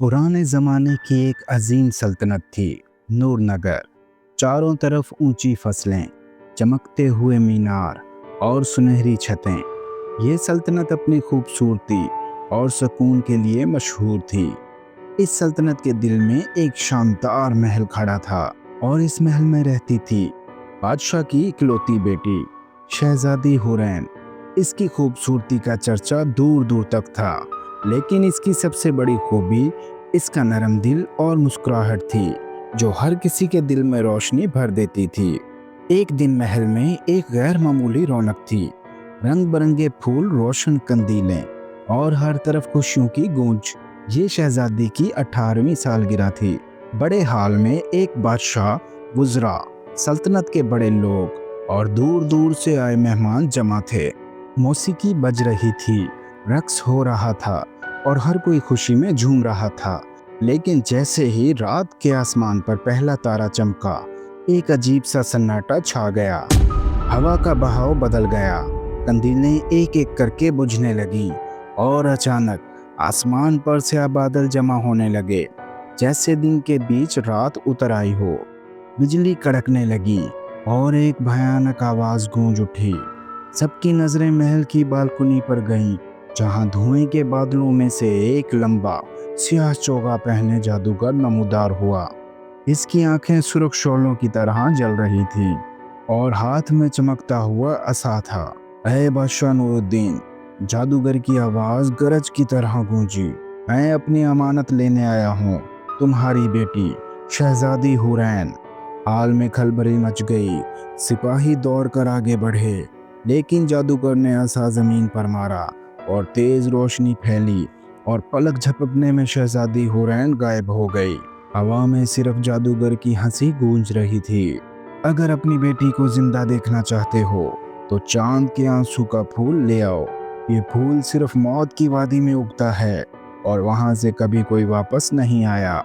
पुराने ज़माने की एक अजीम सल्तनत थी, नूरनगर। चारों तरफ ऊंची फसलें, चमकते हुए मीनार और सुनहरी छतें। ये सल्तनत अपनी खूबसूरती और सुकून के लिए मशहूर थी। इस सल्तनत के दिल में एक शानदार महल खड़ा था और इस महल में रहती थी बादशाह की इकलौती बेटी, शहजादी हुरैन। इसकी खूबसूरती का चर्चा दूर दूर तक था, लेकिन इसकी सबसे बड़ी खूबी इसका नरम दिल और मुस्कुराहट थी, जो हर किसी के दिल में रोशनी भर देती थी। एक दिन महल में एक गैर मामूली रौनक थी। रंग बिरंगे फूल, रोशन कंदीलें और हर तरफ खुशियों की गूंज। ये शहजादी की 18वीं सालगिरह थी। बड़े हाल में एक बादशाह, वुज़रा, सल्तनत के बड़े लोग और दूर दूर से आए मेहमान जमा थे। मौसीकी बज रही थी, रक्स हो रहा था और हर कोई खुशी में झूम रहा था। लेकिन जैसे ही रात के आसमान पर पहला तारा चमका, एक अजीब सा सन्नाटा छा गया। हवा का बहाव बदल गया, कंदीलें एक एक करके बुझने लगी और अचानक आसमान पर से बादल जमा होने लगे, जैसे दिन के बीच रात उतर आई हो। बिजली कड़कने लगी और एक भयानक आवाज गूंज उठी। सबकी नजरें महल की बालकनी पर गईं, जहां धुएं के बादलों में से एक लंबा सियाह चोगा पहने जादूगर नमूदार हुआ। इसकी आंखें सुर्ख शोलों की तरह जल रही थीं और हाथ में चमकता हुआ असा था। ऐ बादशाह नूरुद्दीन, जादूगर की आवाज गरज की तरह गूंजी, मैं अपनी अमानत लेने आया हूँ, तुम्हारी बेटी शहजादी हुरैन। हाल में खलबली मच गई। सिपाही दौड़कर आगे बढ़े, लेकिन जादूगर ने असा जमीन पर मारा और तेज रोशनी फैली और पलक झपकने में शहजादी हुरैन गायब हो गई। हवा में सिर्फ जादूगर की हंसी गूंज रही थी। अगर अपनी बेटी को जिंदा देखना चाहते हो तो चांद के आंसू का फूल ले आओ। ये फूल सिर्फ मौत की वादी में उगता है और वहां से कभी कोई वापस नहीं आया।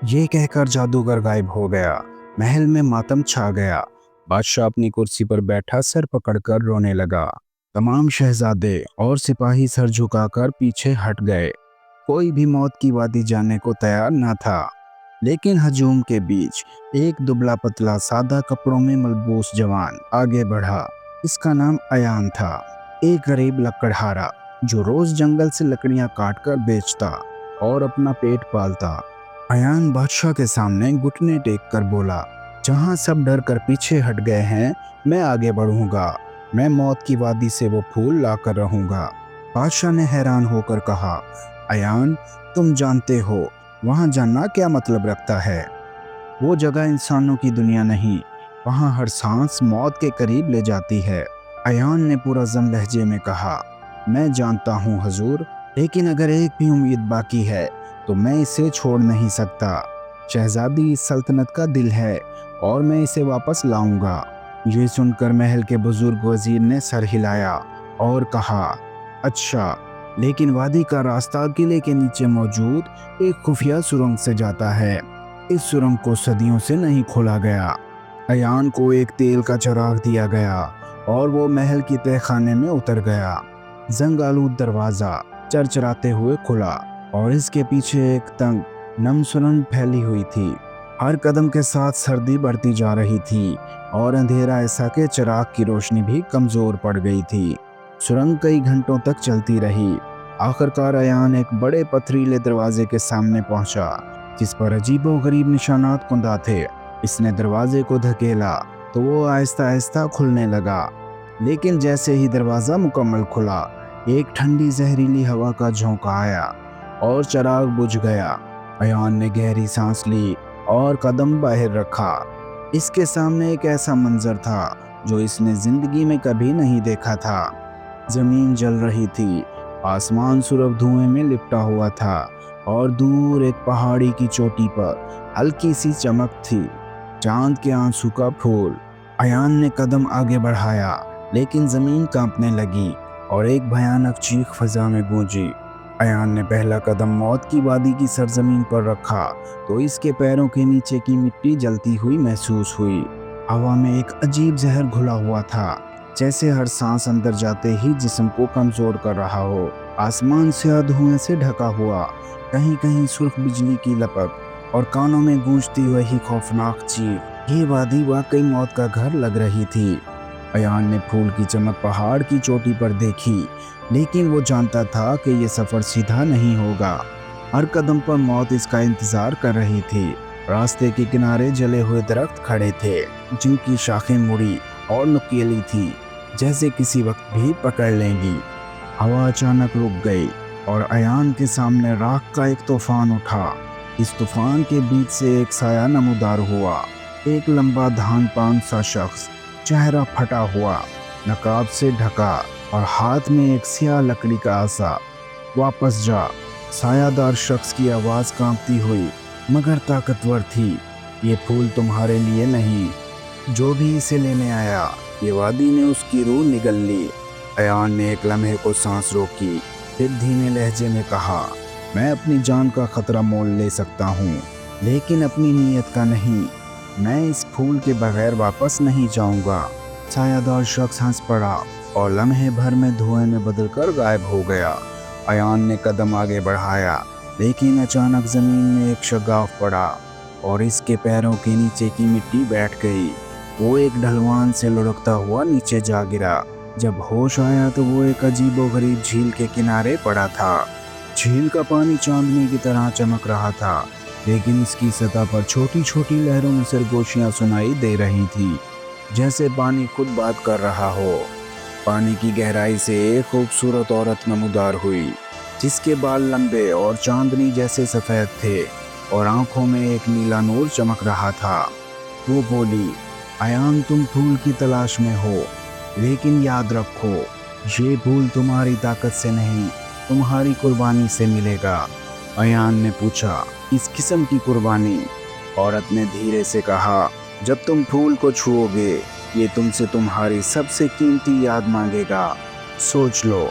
ये कहकर जादूगर गायब हो गया। महल में मातम छा गया। बादशाह अपनी कुर्सी पर बैठा सर पकड़कर रोने लगा। तमाम शहजादे और सिपाही सर झुकाकर पीछे हट गए। कोई भी मौत की वादी जाने को तैयार न था। लेकिन हजूम के बीच एक दुबला पतला सादा कपड़ों में मलबूस जवान आगे बढ़ा। इसका नाम अयान था, एक गरीब लकड़हारा जो रोज जंगल से लकड़ियां काटकर बेचता और अपना पेट पालता। अयान बादशाह के सामने घुटने टेक कर बोला, जहां सब डर कर पीछे हट गए हैं, मैं आगे बढ़ूंगा। मैं मौत की वादी से वो फूल लाकर रहूंगा। बादशाह ने हैरान होकर कहा, अयान, तुम जानते हो वहां जाना क्या मतलब रखता है? वो जगह इंसानों की दुनिया नहीं, वहां हर सांस मौत के करीब ले जाती है। अयान ने पूरा जम लहजे में कहा, मैं जानता हूँ हजूर, लेकिन अगर एक भी उम्मीद बाकी है तो मैं इसे छोड़ नहीं सकता। शहजादी इस सल्तनत का दिल है और मैं इसे वापस लाऊंगा। ये सुनकर महल के बुजुर्ग वजीर ने सर हिलाया और कहा, अच्छा, लेकिन वादी का रास्ता किले के नीचे मौजूद एक खुफिया सुरंग से जाता है। इस सुरंग को सदियों से नहीं खोला गया। अयान को एक तेल का चिराग दिया गया और वो महल की तहखाने में उतर गया। जंग आलूद दरवाजा चरचराते हुए खुला और इसके पीछे एक तंग नम सुरंग फैली हुई थी। हर कदम के साथ सर्दी बढ़ती जा रही थी और अंधेरा ऐसा कि चिराग की रोशनी भी कमजोर पड़ गई थी। सुरंग कई घंटों तक चलती रही। आखिरकार अयान एक बड़े पथरीले दरवाजे के सामने पहुंचा, जिस पर अजीबोगरीब निशानात कुंदा थे। इसने दरवाजे को धकेला तो वो आहिस्ता आहिस्ता खुलने लगा, लेकिन जैसे ही दरवाजा मुकम्मल खुला, एक ठंडी जहरीली हवा का झोंका आया और चिराग बुझ गया। अयान ने गहरी सांस ली और कदम बाहर रखा। इसके सामने एक ऐसा मंजर था जो इसने जिंदगी में कभी नहीं देखा था। जमीन जल रही थी, आसमान सुर्ख धुएं में लिपटा हुआ था और दूर एक पहाड़ी की चोटी पर हल्की सी चमक थी, चांद के आंसू का फूल। अयान ने कदम आगे बढ़ाया, लेकिन जमीन कांपने लगी और एक भयानक चीख फजा में गूंजी। अयान ने पहला कदम मौत की वादी की सरजमीन पर रखा तो इसके पैरों के नीचे की मिट्टी जलती हुई महसूस हुई। हवा में एक अजीब जहर घुला हुआ था, जैसे हर सांस अंदर जाते ही जिस्म को कमजोर कर रहा हो। आसमान स्याह धुएं से ढका हुआ कहीं कहीं सुर्ख बिजली की लपक और कानों में गूंजती वही खौफनाक चीख। ये वादी वाकई मौत का घर लग रही थी। अयान ने फूल की चमक पहाड़ की चोटी पर देखी, लेकिन वो जानता था कि ये सफर सीधा नहीं होगा। हर कदम पर मौत इसका इंतजार कर रही थी। रास्ते के किनारे जले हुए दरख्त खड़े थे, जिनकी शाखें मुड़ी और नुकीली थी, जैसे किसी वक्त भी पकड़ लेंगी। हवा अचानक रुक गई और अयान के सामने राख का एक तूफान उठा। इस तूफान के बीच से एक साया नमूदार हुआ। एक लंबा धान पान सा शख्स, चेहरा फटा हुआ, नकाब से ढका और हाथ में एक सियाह लकड़ी का आसा। वापस जा। सायादार शख्स की आवाज़ कांपती हुई मगर ताकतवर थी। ये फूल तुम्हारे लिए नहीं, जो भी इसे लेने आया। ये वादी ने उसकी रूह निगल ली। अयान ने एक लम्हे को सांस रोकी, फिर धीमे लहजे में कहा, मैं अपनी जान का खतरा मोल ले सकता हूँ, लेकिन अपनी नीयत का नहीं। मैं इस फूल के बगैर वापस नहीं जाऊंगा। सायादार शख्स हंस पड़ा और लम्हे भर में धुएं में बदलकर गायब हो गया। अयान ने कदम आगे बढ़ाया, लेकिन अचानक जमीन में एक शगाफ पड़ा और इसके पैरों के नीचे की मिट्टी बैठ गई। वो एक ढलवान से लुढ़कता हुआ नीचे जा गिरा। जब होश आया तो वो एक अजीबोगरीब झील के किनारे पड़ा था। झील का पानी चांदनी की तरह चमक रहा था, लेकिन इसकी सतह पर छोटी छोटी लहरों में सरगोशियां सुनाई दे रही थी, जैसे पानी खुद बात कर रहा हो। पानी की गहराई से एक खूबसूरत औरत नमूदार हुई, जिसके बाल लंबे और चांदनी जैसे सफ़ेद थे और आंखों में एक नीला नूर चमक रहा था। वो बोली, अयान, तुम फूल की तलाश में हो, लेकिन याद रखो, ये फूल तुम्हारी ताकत से नहीं, तुम्हारी कुर्बानी से मिलेगा। अयान ने पूछा, किस किस्म की कुर्बानी? औरत ने धीरे से कहा, जब तुम फूल को छुओगे, ये तुमसे तुम्हारी सबसे कीमती याद मांगेगा। सोच लो,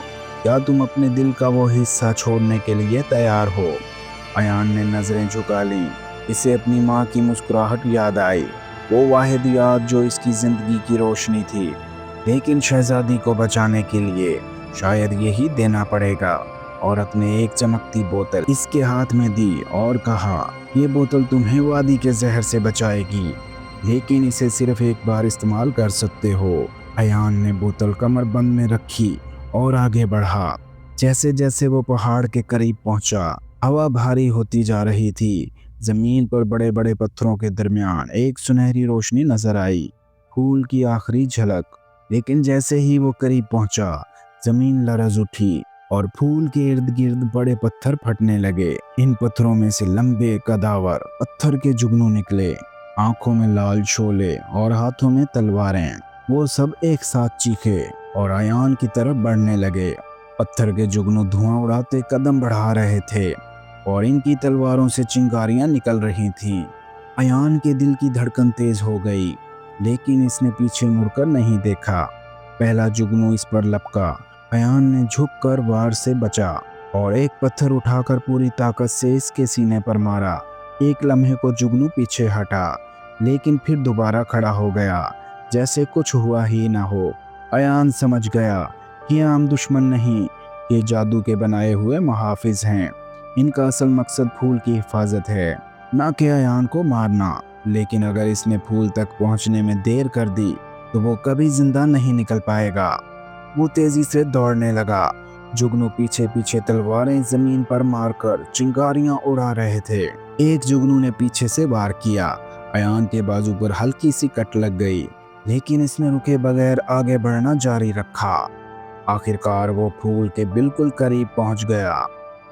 क्या तुम अपने दिल का वो हिस्सा छोड़ने के लिए तैयार हो? अयान ने नज़रें झुका लीं। इसे अपनी माँ की मुस्कुराहट याद आई, वो वाहिद याद जो इसकी ज़िंदगी की रोशनी थी। लेकिन शहजादी को बचाने के लिए शायद यही देना पड़ेगा। औरत ने एक चमकती बोतल इसके हाथ में दी और कहा, ये बोतल तुम्हें वादी के जहर से बचाएगी, लेकिन इसे सिर्फ एक बार इस्तेमाल कर सकते हो। अयान ने बोतल कमरबंद में रखी और आगे बढ़ा। जैसे जैसे वो पहाड़ के करीब पहुंचा, हवा भारी होती जा रही थी। जमीन पर बड़े बड़े पत्थरों के दरमियान एक सुनहरी रोशनी नजर आई, फूल की आखिरी झलक। लेकिन जैसे ही वो करीब पहुंचा, जमीन लरज उठी और फूल के इर्द गिर्द बड़े पत्थर फटने लगे। इन पत्थरों में से लंबे कदावर पत्थर के जुगनू निकले, आंखों में लाल शोले और हाथों में तलवारें। वो सब एक साथ चीखे और अयान की तरफ बढ़ने लगे। पत्थर के जुगनू धुआं उड़ाते कदम बढ़ा रहे थे और इनकी तलवारों से चिंगारियां निकल रही थीं। अयान के दिल की धड़कन तेज हो गई, लेकिन इसने पीछे मुड़कर नहीं देखा। पहला जुगनू इस पर लपका। अयान ने झुककर वार से बचा और एक पत्थर उठाकर पूरी ताकत से इसके सीने पर मारा। एक लम्हे को जुगनू पीछे हटा, लेकिन फिर दोबारा खड़ा हो गया, जैसे कुछ हुआ ही ना हो। अयान समझ गया, ये आम दुश्मन नहीं, ये जादू के बनाए हुए मुहाफिज हैं। इनका असल मकसद फूल की हिफाजत है, ना कि अयान को मारना। लेकिन अगर इसने फूल तक पहुंचने में देर कर दी तो वो कभी जिंदा नहीं निकल पाएगा। वो तेजी से दौड़ने लगा। जुगनू पीछे पीछे तलवारें जमीन पर मारकर चिंगारियां उड़ा रहे थे। एक जुगनू ने पीछे से वार किया। अयान के बाजू पर हल्की सी कट लग गई, लेकिन इसने रुके बगैर आगे बढ़ना जारी रखा। आखिरकार वो फूल के बिल्कुल करीब पहुंच गया।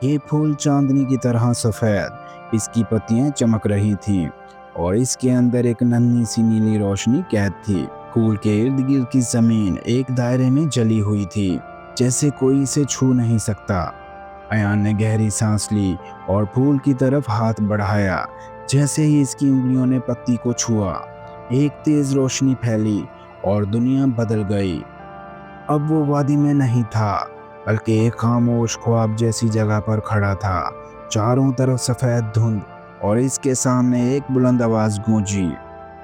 ये फूल चांदनी की तरह सफेद, इसकी पत्तियां चमक रही थीं और इसके अंदर एक नन्ही सी नीली रोशनी कैद थी। फूल के इर्द गिर्द की जमीन एक दायरे में जली हुई थी, जैसे कोई इसे छू नहीं सकता। अयान ने गहरी सांस ली और फूल की तरफ हाथ बढ़ाया। जैसे ही इसकी उंगलियों ने पत्ती को छुआ, एक तेज रोशनी फैली और दुनिया बदल गई। अब वो वादी में नहीं था, बल्कि एक खामोश ख्वाब जैसी जगह पर खड़ा था। चारों तरफ सफ़ेद धुंध और इसके सामने एक बुलंद आवाज़ गूंजी,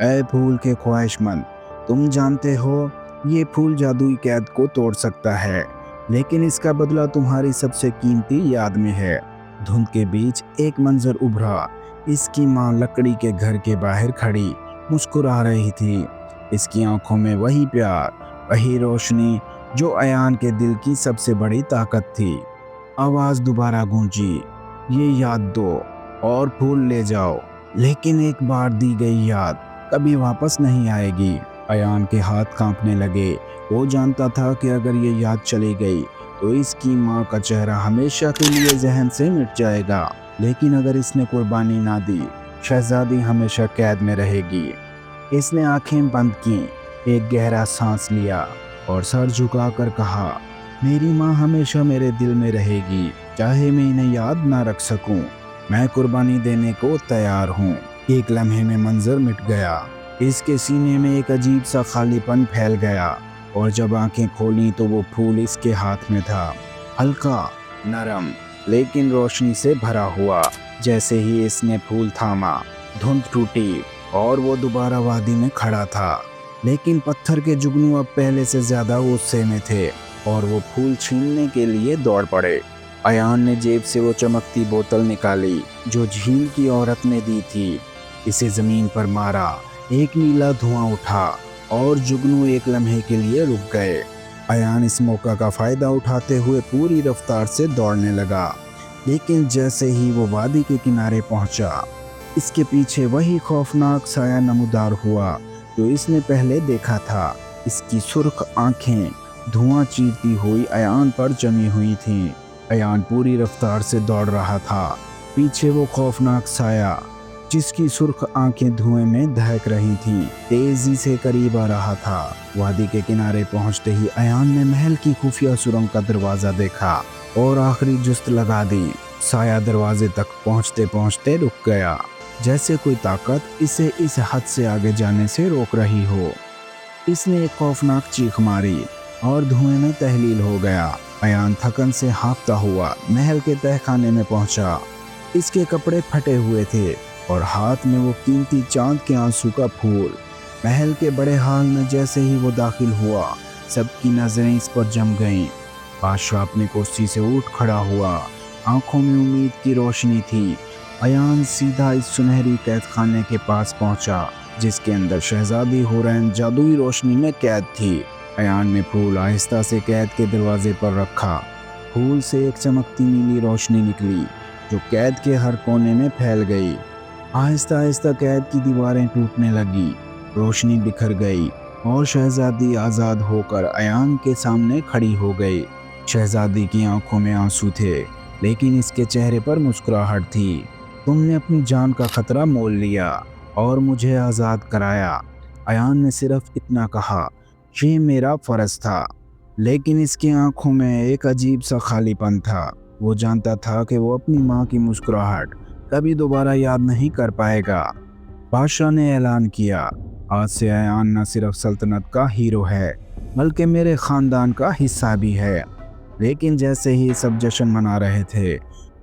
ऐ फूल के ख्वाहिशमंद, तुम जानते हो ये फूल जादुई कैद को तोड़ सकता है, लेकिन इसका बदला तुम्हारी सबसे कीमती याद में है। धुंध के बीच एक मंजर उभरा। इसकी माँ लकड़ी के घर के बाहर खड़ी मुस्कुरा रही थी। इसकी आंखों में वही प्यार, वही रोशनी जो अयान के दिल की सबसे बड़ी ताकत थी। आवाज़ दोबारा गूंजी, ये याद दो और भूल ले जाओ, लेकिन एक बार दी गई याद कभी वापस नहीं आएगी। अयान के हाथ कांपने लगे। वो जानता था कि अगर ये याद चली गई तो इसकी माँ का चेहरा हमेशा के लिए जहन से मिट जाएगा, लेकिन अगर इसने कुर्बानी ना दी, शहजादी हमेशा कैद में रहेगी। इसने आंखें बंद की, एक गहरा सांस लिया और सर झुकाकर कहा, मेरी माँ हमेशा मेरे दिल में रहेगी, चाहे मैं इन्हें याद ना रख सकूं। मैं कुर्बानी देने को तैयार हूँ। एक लम्हे में मंजर मिट गया। इसके सीने में एक अजीब सा खालीपन फैल गया और जब आंखें खोली तो वो फूल इसके हाथ में था, हल्का, नरम, लेकिन रोशनी से भरा हुआ। जैसे ही इसने फूल थामा, धुंध टूटी और वो दोबारा वादी में खड़ा था, लेकिन पत्थर के जुगनू अब पहले से ज्यादा गुस्से में थे और वो फूल छीनने के लिए दौड़ पड़े। अयान ने जेब से वो चमकती बोतल निकाली जो झील की औरत ने दी थी। इसे जमीन पर मारा, एक नीला धुआं उठा और जुगनू एक लम्हे के लिए रुक गए। अयान इस मौका का फायदा उठाते हुए पूरी रफ्तार से दौड़ने लगा, लेकिन जैसे ही वो वादी के किनारे पहुंचा, इसके पीछे वही खौफनाक साया नमूदार हुआ जो इसने पहले देखा था। इसकी सुर्ख आंखें धुआं चीरती हुई अयान पर जमी हुई थीं। अयान पूरी रफ्तार से दौड़ रहा था। पीछे वो खौफनाक साया जिसकी सुर्ख आंखें धुएं में दहक रही थीं, तेजी से करीब आ रहा था। वादी के किनारे पहुंचते ही अयान ने महल की खुफिया सुरंग का दरवाजा देखा और आखिरी जुस्त लगा दी। साया दरवाजे तक पहुंचते पहुंचते रुक गया, जैसे कोई ताकत इसे इस हद से आगे जाने से रोक रही हो। इसने एक खौफनाक चीख मारी और धुएं में तहलील हो गया। अयान थकन से हाँफता हुआ महल के तहखाने में पहुंचा। इसके कपड़े फटे हुए थे और हाथ में वो कीमती चांद के आंसू का फूल। महल के बड़े हाल में जैसे ही वो दाखिल हुआ, सबकी नजरें इस पर जम गईं। बादशाह अपनी कुर्सी से उठ खड़ा हुआ, आंखों में उम्मीद की रोशनी थी। अयान सीधा इस सुनहरी कैद खाने के पास पहुंचा जिसके अंदर शहजादी हुरैन जादुई रोशनी में कैद थी। अयान ने फूल आहिस्ता से कैद के दरवाजे पर रखा। फूल से एक चमकती नीली रोशनी निकली जो कैद के हर कोने में फैल गई। आहिस्ता आहिस्ता कैद की दीवारें टूटने लगी, रोशनी बिखर गई और शहजादी आज़ाद होकर अयान के सामने खड़ी हो गई। शहजादी की आंखों में आंसू थे, लेकिन इसके चेहरे पर मुस्कुराहट थी। तुमने अपनी जान का खतरा मोल लिया और मुझे आज़ाद कराया। अयान ने सिर्फ इतना कहा, ये मेरा फ़र्ज था, लेकिन इसकी आंखों में एक अजीब सा खालीपन था। वो जानता था कि वो अपनी माँ की मुस्कुराहट कभी दोबारा याद नहीं कर पाएगा। बादशाह ने ऐलान किया, आज से अयान न सिर्फ सल्तनत का हीरो है बल्कि मेरे ख़ानदान का हिस्सा भी है। लेकिन जैसे ही सब जश्न मना रहे थे,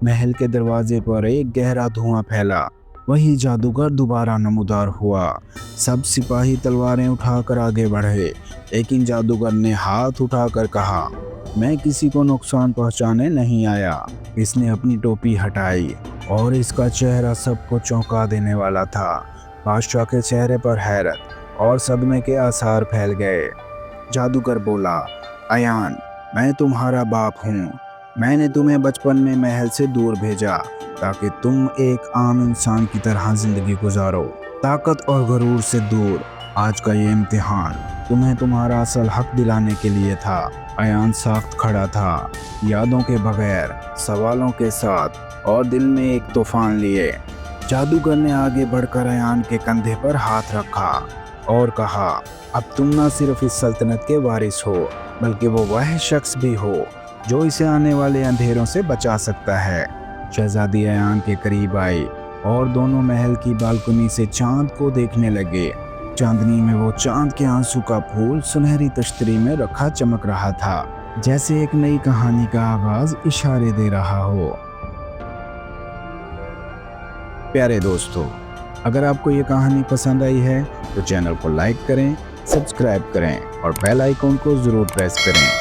महल के दरवाजे पर एक गहरा धुआं फैला। वही जादूगर दोबारा नमूदार हुआ। सब सिपाही तलवारें उठाकर आगे बढ़े, लेकिन जादूगर ने हाथ उठाकर कहा, मैं किसी को नुकसान पहुंचाने नहीं आया। इसने अपनी टोपी हटाई और इसका चेहरा सबको चौंका देने वाला था। बादशाह के चेहरे पर हैरत और सदमे के आसार फैल गए। जादूगर बोला, अयान, मैं तुम्हारा बाप हूँ। मैंने तुम्हें बचपन में महल से दूर भेजा ताकि तुम एक आम इंसान की तरह जिंदगी गुजारो, ताकत और गरूर से दूर। आज का ये इम्तिहान तुम्हें तुम्हारा असल हक दिलाने के लिए था। अयान साख्त खड़ा था, यादों के बगैर, सवालों के साथ और दिल में एक तूफान लिए। जादूगर ने आगे बढ़कर अयान के कंधे पर हाथ रखा और कहा, अब तुम ना सिर्फ इस सल्तनत के वारिस हो बल्कि वो वह शख्स भी हो जो इसे आने वाले अंधेरों से बचा सकता है। शहजादी अयान के करीब आई और दोनों महल की बालकनी से चांद को देखने लगे। चांदनी में वो चांद के आंसू का फूल सुनहरी तश्तरी में रखा चमक रहा था, जैसे एक नई कहानी का आगाज इशारे दे रहा हो। प्यारे दोस्तों, अगर आपको ये कहानी पसंद आई है तो चैनल को लाइक करें, सब्सक्राइब करें और बेल आइकॉन को ज़रूर प्रेस करें